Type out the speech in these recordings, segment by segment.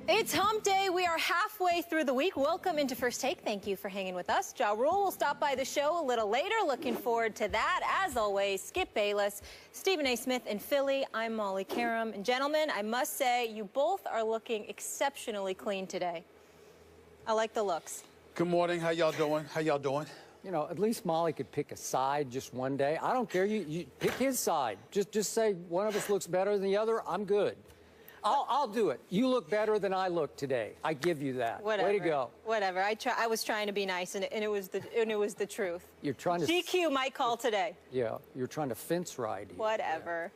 It's hump day. We are halfway through the week. Welcome into First Take. Thank you for hanging with us. Ja Rule will stop by the show a little later. Looking forward to that. As always, Skip Bayless, Stephen A. Smith in Philly. I'm Molly Karam. And gentlemen, I must say, you both are looking exceptionally clean today. I like the looks. Good morning. How y'all doing? How y'all doing? You know, at least Molly could pick a side just one day. I don't care. You pick his side. Just say one of us looks better than the other. I'm good. I'll do it. You look better than I look today. I give you that. Whatever. Way to go. Whatever. I was trying to be nice, and it was the truth. You're trying to. GQ might call today. Yeah, you're trying to fence ride. Whatever.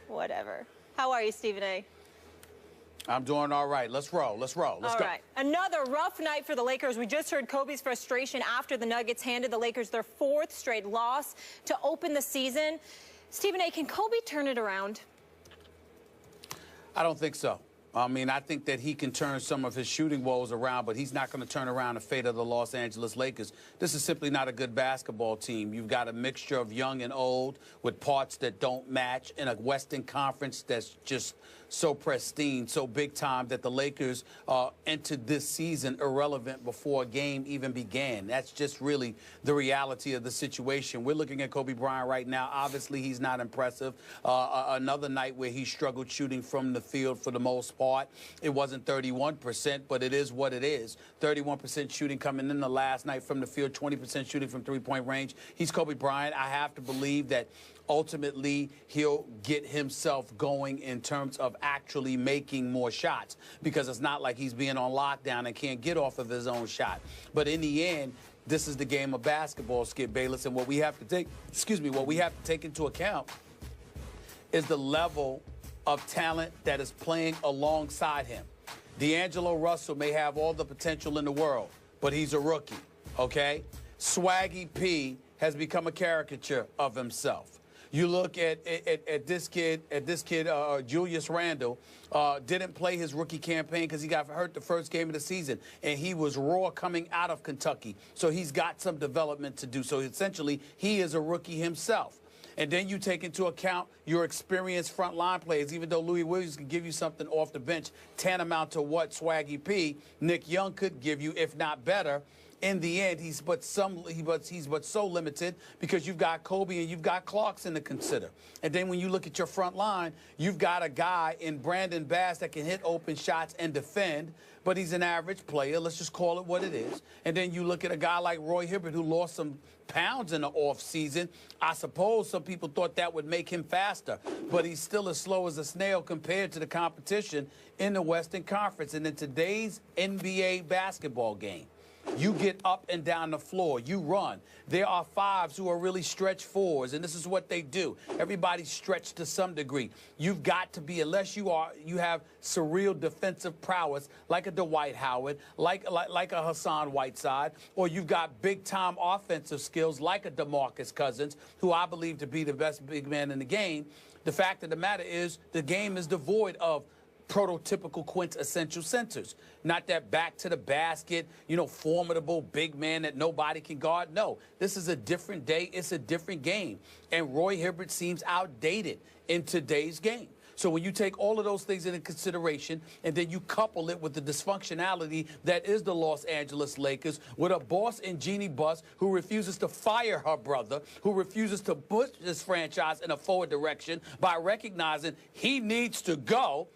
Yeah. Whatever. How are you, Stephen A.? I'm doing all right. Let's roll. Let's roll. Let's go. All right. Another rough night for the Lakers. We just heard Kobe's frustration after the Nuggets handed the Lakers their fourth straight loss to open the season. Stephen A., can Kobe turn it around? I don't think so. I mean, I think that he can turn some of his shooting woes around, but he's not going to turn around the fate of the Los Angeles Lakers. This is simply not a good basketball team. You've got a mixture of young and old with parts that don't match in a Western Conference that's just so pristine, so big time that the Lakers entered this season irrelevant before a game even began. That's just really the reality of the situation. We're looking at Kobe Bryant right now. Obviously, he's not impressive. Another night where he struggled shooting from the field for the most part. It wasn't 31%, but it is what it is. 31% shooting coming in the last night from the field, 20% shooting from three-point range. He's Kobe Bryant. I have to believe that ultimately he'll get himself going in terms of actually making more shots, because it's not like he's being on lockdown and can't get off of his own shot. But in the end, this is the game of basketball, Skip Bayless, and what we have to take, what we have to take into account is the level of talent that is playing alongside him. D'Angelo Russell may have all the potential in the world, but he's a rookie, okay? Swaggy P has become a caricature of himself. You look at this kid, Julius Randle, didn't play his rookie campaign because he got hurt the first game of the season, and he was raw coming out of Kentucky. So he's got some development to do. So essentially, he is a rookie himself. And then you take into account your experienced front line players. Even though Louis Williams can give you something off the bench tantamount to what Swaggy P, Nick Young could give you, if not better. In the end, he's but so limited because you've got Kobe and you've got Clarkson to consider. And then when you look at your front line, you've got a guy in Brandon Bass that can hit open shots and defend, but he's an average player. Let's just call it what it is. And then you look at a guy like Roy Hibbert, who lost some pounds in the offseason. I suppose some people thought that would make him faster, but he's still as slow as a snail compared to the competition in the Western Conference. And in today's NBA basketball game, you get up and down the floor. You run. There are fives who are really stretch fours, and this is what they do. Everybody's stretched to some degree. You've got to be, unless you have surreal defensive prowess like a Dwight Howard, like a Hassan Whiteside, or you've got big-time offensive skills like a DeMarcus Cousins, who I believe to be the best big man in the game. The fact of the matter is the game is devoid of prototypical quintessential centers. Not that back to the basket, formidable big man that nobody can guard. No, this is a different day. It's a different game. And Roy Hibbert seems outdated in today's game. So when you take all of those things into consideration and then you couple it with the dysfunctionality that is the Los Angeles Lakers, with a boss in Jeannie Buss who refuses to fire her brother, who refuses to push this franchise in a forward direction by recognizing he needs to go,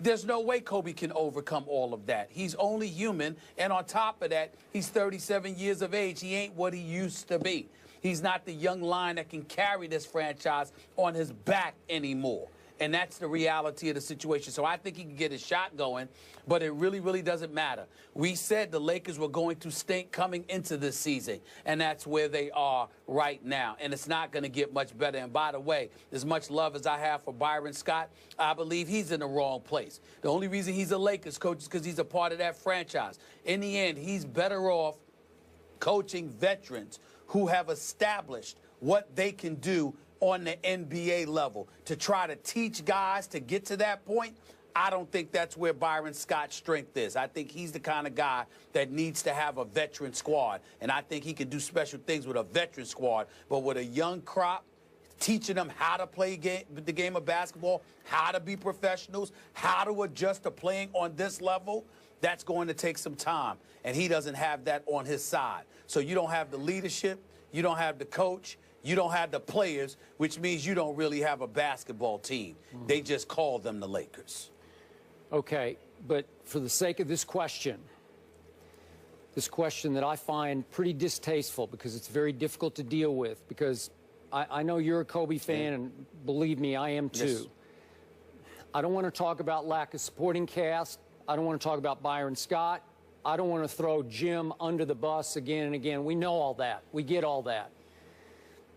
there's no way Kobe can overcome all of that. He's only human, and on top of that, he's 37 years of age. He ain't what he used to be. He's not the young lion that can carry this franchise on his back anymore. And that's the reality of the situation. So I think he can get his shot going, but it really, really doesn't matter. We said the Lakers were going to stink coming into this season, and that's where they are right now. And it's not going to get much better. And by the way, as much love as I have for Byron Scott, I believe he's in the wrong place. The only reason he's a Lakers coach is because he's a part of that franchise. In the end, he's better off coaching veterans who have established what they can do on the NBA level. To try to teach guys to get to that point, I don't think that's where Byron Scott's strength is. I think he's the kind of guy that needs to have a veteran squad, and I think he can do special things with a veteran squad. But with a young crop, teaching them how to play the game of basketball, how to be professionals, how to adjust to playing on this level, that's going to take some time. And he doesn't have that on his side. So you don't have the leadership, you don't have the coach, you don't have the players, which means you don't really have a basketball team. They just call them the Lakers. Okay, but for the sake of this question that I find pretty distasteful because it's very difficult to deal with, because I know you're a Kobe fan, and believe me, I am too. Yes. I don't want to talk about lack of supporting cast. I don't want to talk about Byron Scott. I don't want to throw Jim under the bus again and again. We know all that. We get all that.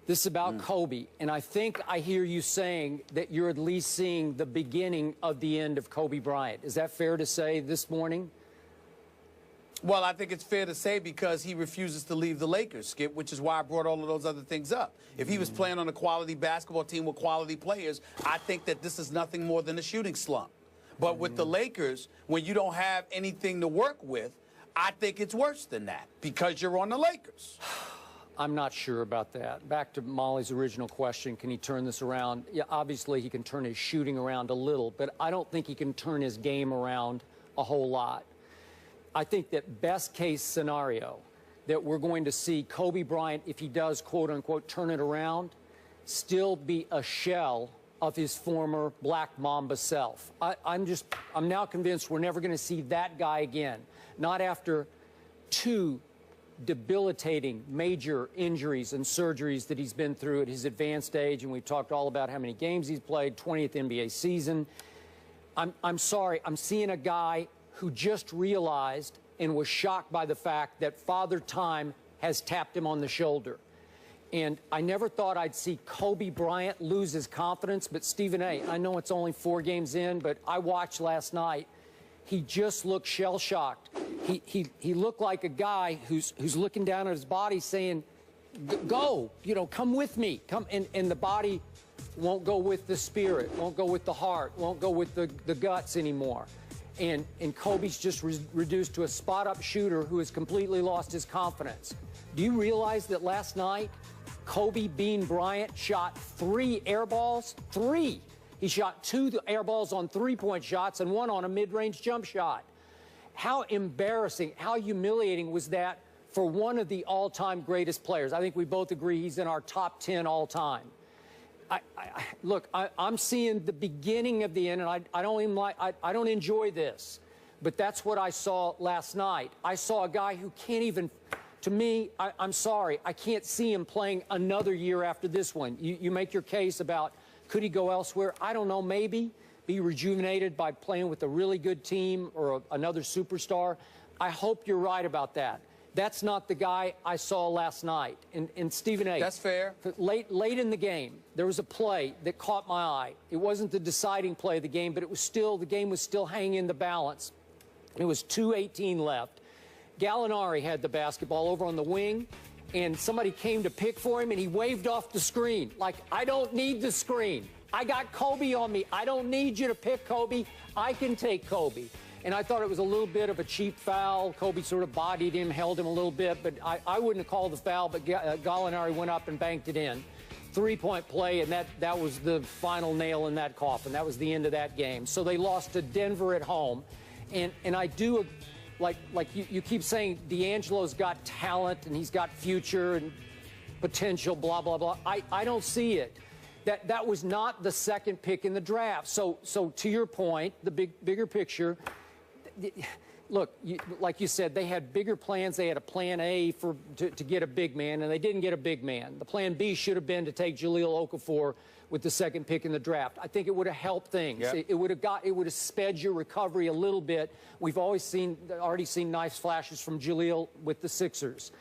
This is about Kobe, and I think I hear you saying that you're at least seeing the beginning of the end of Kobe Bryant. Is that fair to say this morning? Well, I think it's fair to say because he refuses to leave the Lakers, Skip, which is why I brought all of those other things up. If he was playing on a quality basketball team with quality players, I think that this is nothing more than a shooting slump. But with the Lakers, when you don't have anything to work with, I think it's worse than that because you're on the Lakers. I'm not sure about that. Back to Molly's original question, can he turn this around? Yeah, obviously he can turn his shooting around a little, but I don't think he can turn his game around a whole lot. I think that best case scenario that we're going to see Kobe Bryant, if he does, quote unquote, turn it around, still be a shell of his former Black Mamba self. I'm now convinced we're never going to see that guy again. Not after 2 debilitating major injuries and surgeries that he's been through at his advanced age, and we've talked all about how many games he's played, 20th NBA season. I'm sorry, I'm seeing a guy who just realized and was shocked by the fact that Father Time has tapped him on the shoulder. And I never thought I'd see Kobe Bryant lose his confidence, but Stephen A., I know it's only 4 games in, but I watched last night. He just looked shell-shocked. He looked like a guy who's looking down at his body saying, go, you know, come with me. Come, and the body won't go with the spirit, won't go with the heart, won't go with the guts anymore. And Kobe's just reduced to a spot-up shooter who has completely lost his confidence. Do you realize that last night, Kobe Bean Bryant shot 3 air balls? 3. He shot 2 air balls on 3-point shots and 1 on a mid-range jump shot. How embarrassing, how humiliating was that for one of the all-time greatest players? I think we both agree he's in our top 10 all-time. Look, I'm seeing the beginning of the end, and I don't enjoy this, but that's what I saw last night. I saw a guy who can't even, to me, I'm sorry, I can't see him playing another year after this one. You make your case about could he go elsewhere? I don't know, maybe be rejuvenated by playing with a really good team or another superstar. I hope you're right about that. That's not the guy I saw last night. And Stephen A. That's fair. Late in the game, there was a play that caught my eye. It wasn't the deciding play of the game, but it was still, the game was still hanging in the balance. It was 2:18 left. Gallinari had the basketball over on the wing, and somebody came to pick for him, and he waved off the screen. Like, I don't need the screen. I got Kobe on me. I don't need you to pick Kobe. I can take Kobe. And I thought it was a little bit of a cheap foul. Kobe sort of bodied him, held him a little bit, but I wouldn't have called the foul, but Gallinari went up and banked it in. 3-point play, and that was the final nail in that coffin. That was the end of that game. So they lost to Denver at home. And I do, like you keep saying, D'Angelo's got talent and he's got future and potential, blah, blah, blah. I don't see it. That was not the second pick in the draft. So to your point, the bigger picture, look, like you said, they had bigger plans. They had a plan A to get a big man, and they didn't get a big man. The plan B should have been to take Jahlil Okafor with the second pick in the draft. I think it would have helped things. Yep. It would have sped your recovery a little bit. We've already seen nice flashes from Jahlil with the Sixers.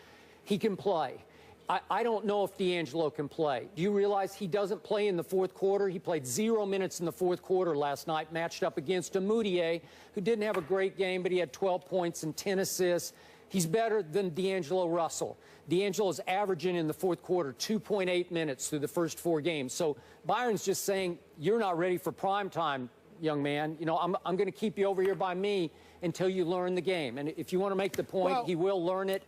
He can play. I don't know if D'Angelo can play. Do you realize he doesn't play in the fourth quarter? He played 0 minutes in the fourth quarter last night, matched up against a Moutier, who didn't have a great game, but he had 12 points and 10 assists. He's better than D'Angelo Russell. D'Angelo's averaging in the fourth quarter 2.8 minutes through the first 4 games. So Byron's just saying, you're not ready for prime time, young man. You know, I'm going to keep you over here by me until you learn the game. And if you want to make the point, he will learn it.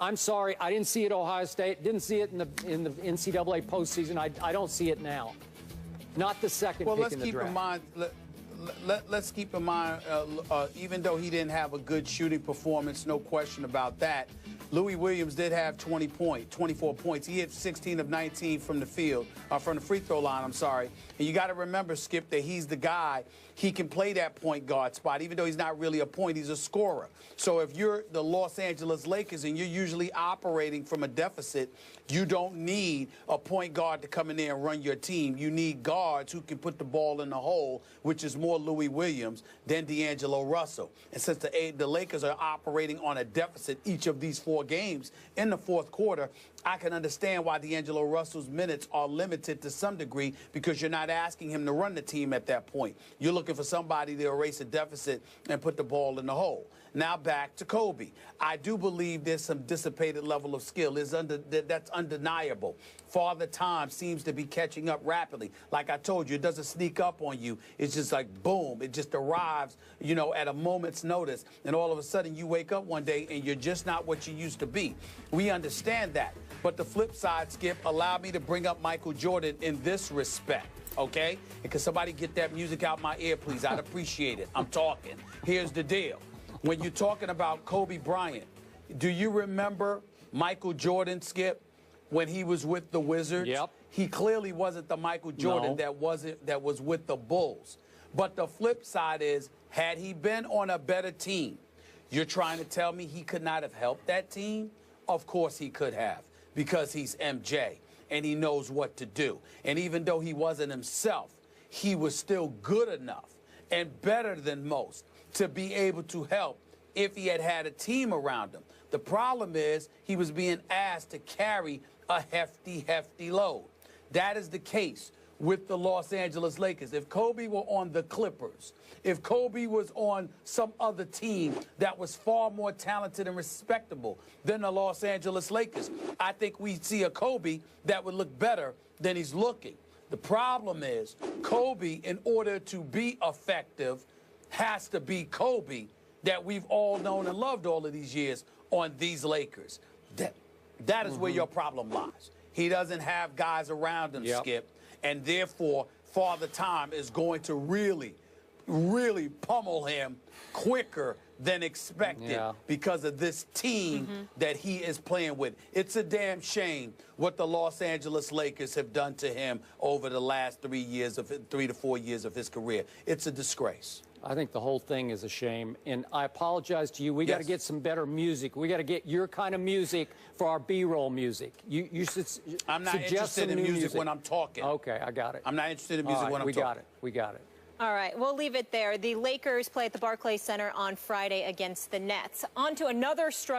I'm sorry, I didn't see it at Ohio State. Didn't see it in the NCAA postseason. I don't see it now. Not the second pick in the draft. Let's keep in mind, even though he didn't have a good shooting performance, no question about that, Louis Williams did have 24 points. He hit 16 of 19 from the field, from the free throw line, I'm sorry. And you got to remember, Skip, that he's the guy. He can play that point guard spot, even though he's not really a point, he's a scorer. So if you're the Los Angeles Lakers and you're usually operating from a deficit, you don't need a point guard to come in there and run your team. You need guards who can put the ball in the hole, which is more Louis Williams than D'Angelo Russell. And since the Lakers are operating on a deficit each of these 4 games in the fourth quarter, I can understand why D'Angelo Russell's minutes are limited to some degree, because you're not asking him to run the team at that point. You're looking for somebody to erase a deficit and put the ball in the hole. Now back to Kobe. I do believe there's some dissipated level of skill. That's undeniable. Father Time seems to be catching up rapidly. Like I told you, it doesn't sneak up on you. It's just like, boom, it just arrives, you know, at a moment's notice. And all of a sudden you wake up one day and you're just not what you used to be. We understand that. But the flip side, Skip, allow me to bring up Michael Jordan in this respect, okay? And can somebody get that music out my ear, please? I'd appreciate it. I'm talking. Here's the deal. When you're talking about Kobe Bryant, do you remember Michael Jordan, Skip, when he was with the Wizards? Yep. He clearly wasn't the Michael Jordan that was with the Bulls. But the flip side is, had he been on a better team, you're trying to tell me he could not have helped that team? Of course he could have, because he's MJ and he knows what to do. And even though he wasn't himself, he was still good enough and better than most to be able to help if he had had a team around him. The problem is he was being asked to carry a hefty load. That is the case with the Los Angeles Lakers. If Kobe were on the Clippers, if Kobe was on some other team that was far more talented and respectable than the Los Angeles Lakers, I think we'd see a Kobe that would look better than he's looking. The problem is Kobe, in order to be effective, has to be Kobe that we've all known and loved all of these years on these Lakers. That is where your problem lies. He doesn't have guys around him, Skip, and therefore Father Time is going to really pummel him quicker than expected because of this team that he is playing with. It's a damn shame what the Los Angeles Lakers have done to him over the last 3 to 4 years of his career. It's a disgrace. I think the whole thing is a shame, and I apologize to you. We got to get some better music. We got to get your kind of music for our B-roll music. You should I'm not interested in music when I'm talking. Okay, I got it. I'm not interested in music when I'm talking. We got it. All right, we'll leave it there. The Lakers play at the Barclays Center on Friday against the Nets. On to another struggle.